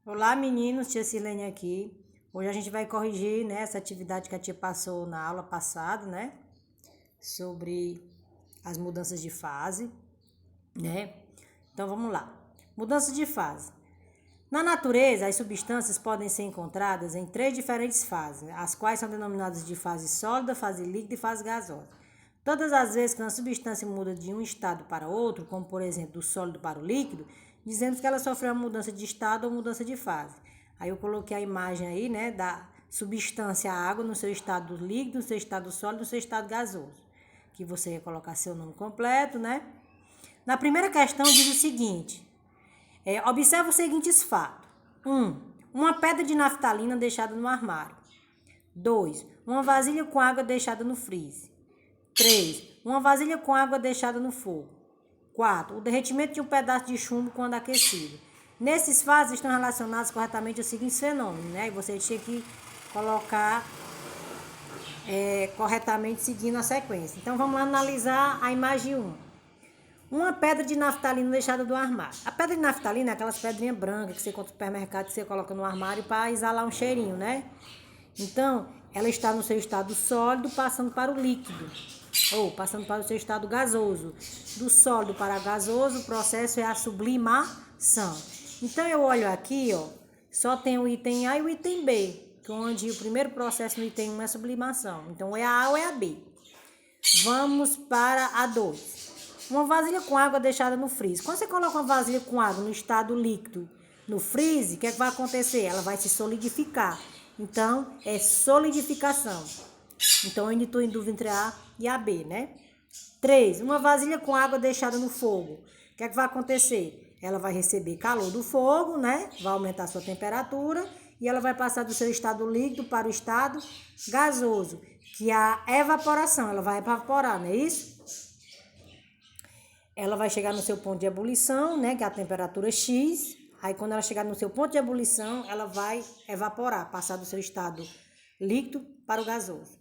Olá meninos, tia Silene aqui. Hoje a gente vai corrigir, né, essa atividade que a tia passou na aula passada, né, sobre as mudanças de fase, né. Então vamos lá. Mudanças de fase. Na natureza, as substâncias podem ser encontradas em 3 diferentes fases, as quais são denominadas de fase sólida, fase líquida e fase gasosa. Todas as vezes que uma substância muda de um estado para outro, como por exemplo do sólido para o líquido, dizemos que ela sofreu uma mudança de estado ou mudança de fase. Aí eu coloquei a imagem aí, né, da substância água no seu estado líquido, no seu estado sólido, no seu estado gasoso. Que você ia colocar seu nome completo, né? Na primeira questão diz o seguinte: observa os seguintes fatos. 1. Uma pedra de naftalina deixada no armário. 2. Uma vasilha com água deixada no freezer. 3. Uma vasilha com água deixada no fogo. 4. O derretimento de um pedaço de chumbo quando aquecido. Nesses fases estão relacionados corretamente os seguintes fenômenos, né? E você tinha que colocar corretamente seguindo a sequência. Então vamos lá analisar a imagem 1. Uma pedra de naftalina deixada do armário. A pedra de naftalina é aquelas pedrinhas brancas que você compra no supermercado, que você coloca no armário para exalar um cheirinho, né? Então, ela está no seu estado sólido, passando para o líquido, ou passando para o seu estado gasoso. Do sólido para gasoso, o processo é a sublimação. Então, eu olho aqui, ó, só tem o item A e o item B, onde o primeiro processo no item 1 é a sublimação. Então, é a A ou é a B. Vamos para a 2. Uma vasilha com água deixada no freezer. Quando você coloca uma vasilha com água no estado líquido no freezer, o que vai acontecer? Ela vai se solidificar. Então, é solidificação. Então, eu ainda estou em dúvida entre a e a B, né? 3. Uma vasilha com água deixada no fogo. O que vai acontecer? Ela vai receber calor do fogo, né? Vai aumentar a sua temperatura e ela vai passar do seu estado líquido para o estado gasoso, que é a evaporação. Ela vai evaporar, não é isso? Ela vai chegar no seu ponto de ebulição, né, que é a temperatura X. Aí, quando ela chegar no seu ponto de ebulição, ela vai evaporar, passar do seu estado líquido para o gasoso.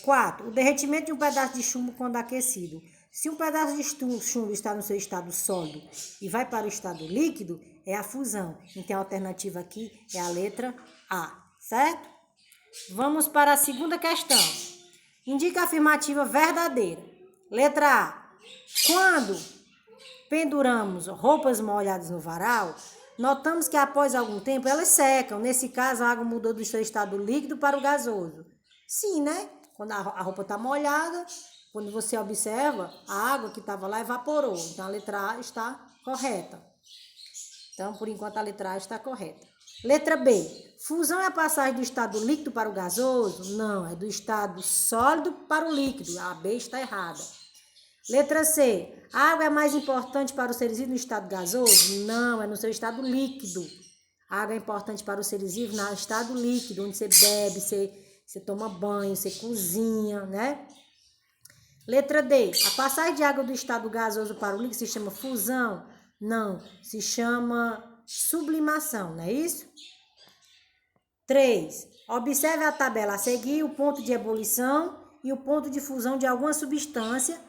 4. O derretimento de um pedaço de chumbo quando aquecido. Se um pedaço de chumbo está no seu estado sólido e vai para o estado líquido, é a fusão. Então, a alternativa aqui é a letra A, certo? Vamos para a segunda questão. Indica a afirmativa verdadeira. Letra A. Quando penduramos roupas molhadas no varal, notamos que após algum tempo elas secam. Nesse caso, a água mudou do seu estado líquido para o gasoso. Sim, né? Quando a roupa está molhada, quando você observa, a água que estava lá evaporou. Então, a letra A está correta. Então, por enquanto, a letra A está correta. Letra B. Fusão é a passagem do estado líquido para o gasoso? Não, é do estado sólido para o líquido. A B está errada. Letra C. A água é mais importante para os seres vivos no estado gasoso? Não, é no seu estado líquido. A água é importante para os seres vivos no estado líquido, onde você bebe, você toma banho, você cozinha, né? Letra D. A passagem de água do estado gasoso para o líquido se chama fusão? Não, se chama sublimação, não é isso? 3. Observe a tabela a seguir, o ponto de ebulição e o ponto de fusão de alguma substância.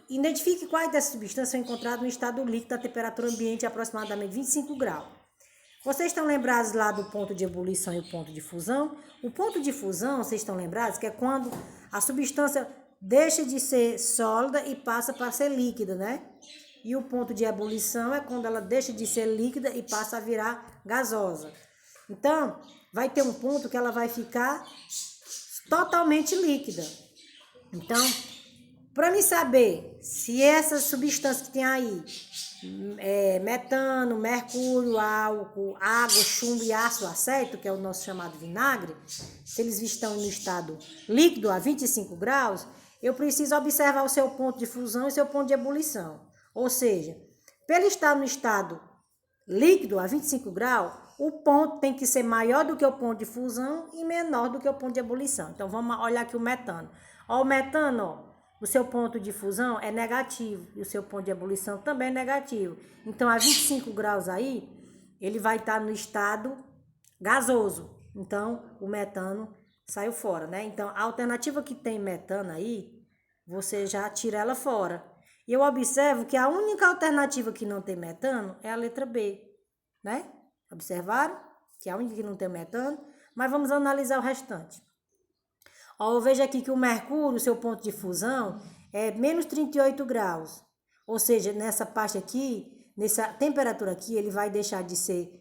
Identifique quais dessas substâncias são encontradas no estado líquido a temperatura ambiente de aproximadamente 25 graus. Vocês estão lembrados lá do ponto de ebulição e o ponto de fusão? O ponto de fusão, vocês estão lembrados, que é quando a substância deixa de ser sólida e passa para ser líquida, né? E o ponto de ebulição é quando ela deixa de ser líquida e passa a virar gasosa. Então, vai ter um ponto que ela vai ficar totalmente líquida. Então, para me saber se essas substâncias que tem aí, metano, mercúrio, álcool, água, chumbo e ácido acético, que é o nosso chamado vinagre, se eles estão no estado líquido a 25 graus, eu preciso observar o seu ponto de fusão e seu ponto de ebulição. Ou seja, para ele estar no estado líquido a 25 graus, o ponto tem que ser maior do que o ponto de fusão e menor do que o ponto de ebulição. Então, vamos olhar aqui o metano. Ó, o metano, ó. O seu ponto de fusão é negativo e o seu ponto de ebulição também é negativo. Então, a 25 graus aí, ele vai estar no estado gasoso. Então, o metano saiu fora, né? Então, a alternativa que tem metano aí, você já tira ela fora. E eu observo que a única alternativa que não tem metano é a letra B, né? Observaram? Que é a única que não tem metano. Mas vamos analisar o restante. Ó, eu vejo aqui que o mercúrio, seu ponto de fusão, é menos 38 graus. Ou seja, nessa parte aqui, nessa temperatura aqui, ele vai deixar de ser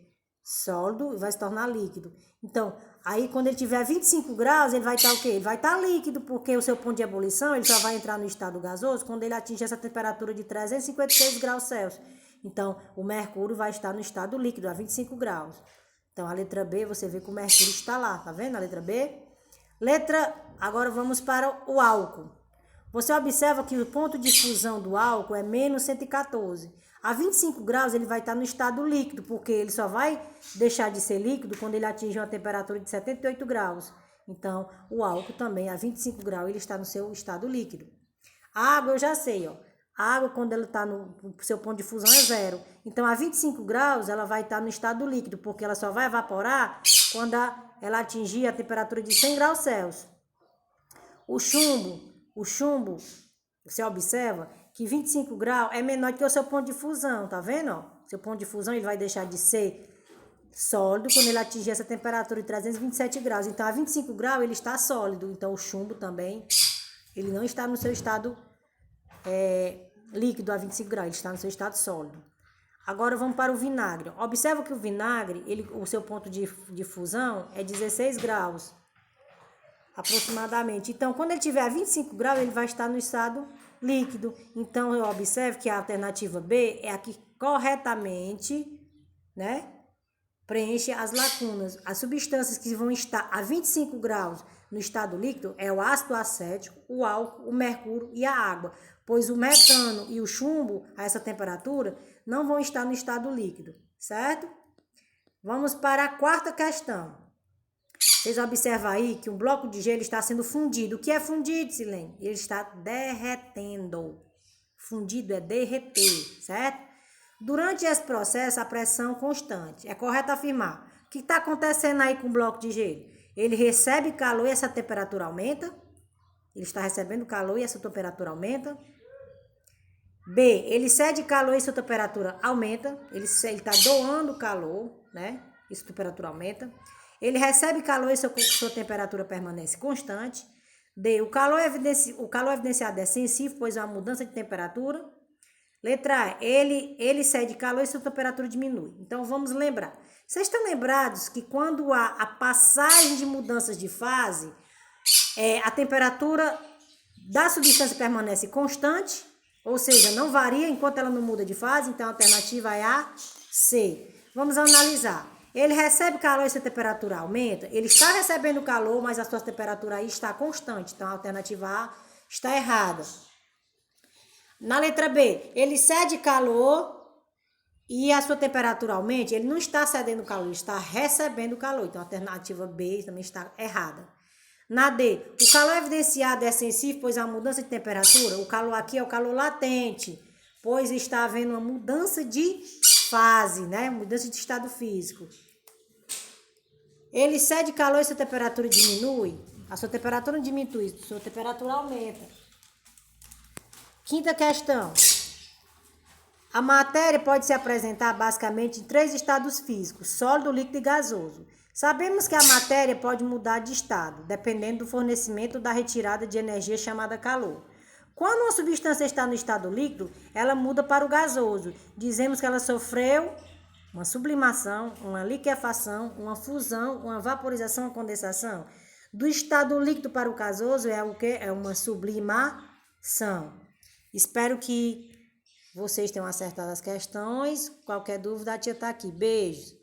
sólido e vai se tornar líquido. Então, aí quando ele tiver 25 graus, ele vai estar o quê? Ele vai estar líquido, porque o seu ponto de ebulição, ele só vai entrar no estado gasoso quando ele atingir essa temperatura de 356 graus Celsius. Então, o mercúrio vai estar no estado líquido, a 25 graus. Então, a letra B, você vê que o mercúrio está lá, tá vendo a letra B? Agora vamos para o álcool. Você observa que o ponto de fusão do álcool é menos 114. A 25 graus ele vai estar no estado líquido, porque ele só vai deixar de ser líquido quando ele atinge uma temperatura de 78 graus. Então, o álcool também, a 25 graus, ele está no seu estado líquido. A água eu já sei, ó. A água, quando ela está no seu ponto de fusão, é 0. Então, a 25 graus, ela vai estar no estado líquido, porque ela só vai evaporar quando ela atingir a temperatura de 100 graus Celsius. O chumbo, você observa que 25 graus é menor que o seu ponto de fusão, tá vendo? Ó? Seu ponto de fusão ele vai deixar de ser sólido quando ele atingir essa temperatura de 327 graus. Então, a 25 graus ele está sólido. Então, o chumbo também, ele não está no seu estado líquido a 25 graus, ele está no seu estado sólido. Agora, vamos para o vinagre. Observa que o vinagre, o seu ponto de fusão é 16 graus, aproximadamente. Então, quando ele tiver a 25 graus, ele vai estar no estado líquido. Então, eu observo que a alternativa B é a que corretamente, né, preenche as lacunas. As substâncias que vão estar a 25 graus no estado líquido é o ácido acético, o álcool, o mercúrio e a água, pois o metano e o chumbo, a essa temperatura, não vão estar no estado líquido, certo? Vamos para a quarta questão. Vocês observam aí que um bloco de gelo está sendo fundido. O que é fundido, Silene? Ele está derretendo. Fundido é derreter, certo? Durante esse processo, a pressão constante. É correto afirmar. O que está acontecendo aí com o bloco de gelo? Ele recebe calor e essa temperatura aumenta. Ele está recebendo calor e essa temperatura aumenta. B, ele cede calor e sua temperatura aumenta. Ele está doando calor, né? E sua temperatura aumenta. Ele recebe calor e sua temperatura permanece constante. D, o calor evidenciado é sensível, pois há uma mudança de temperatura. Letra A, ele cede calor e sua temperatura diminui. Então, vamos lembrar. Vocês estão lembrados que quando há a passagem de mudanças de fase, a temperatura da substância permanece constante, ou seja, não varia enquanto ela não muda de fase, então a alternativa é a C. Vamos analisar. Ele recebe calor e sua temperatura aumenta. Ele está recebendo calor, mas a sua temperatura aí está constante. Então, a alternativa A está errada. Na letra B, ele cede calor e a sua temperatura aumenta. Ele não está cedendo calor, ele está recebendo calor. Então, a alternativa B também está errada. Na D, o calor evidenciado é sensível, pois há mudança de temperatura. O calor aqui é o calor latente, pois está havendo uma mudança de fase, né? Mudança de estado físico. Ele cede calor e sua temperatura diminui. A sua temperatura não diminui, a sua temperatura aumenta. Quinta questão. A matéria pode se apresentar basicamente em 3 estados físicos: sólido, líquido e gasoso. Sabemos que a matéria pode mudar de estado, dependendo do fornecimento da retirada de energia chamada calor. Quando uma substância está no estado líquido, ela muda para o gasoso. Dizemos que ela sofreu uma sublimação, uma liquefação, uma fusão, uma vaporização, uma condensação. Do estado líquido para o gasoso é o quê? É uma sublimação. Espero que vocês tenham acertado as questões. Qualquer dúvida, a tia está aqui. Beijos.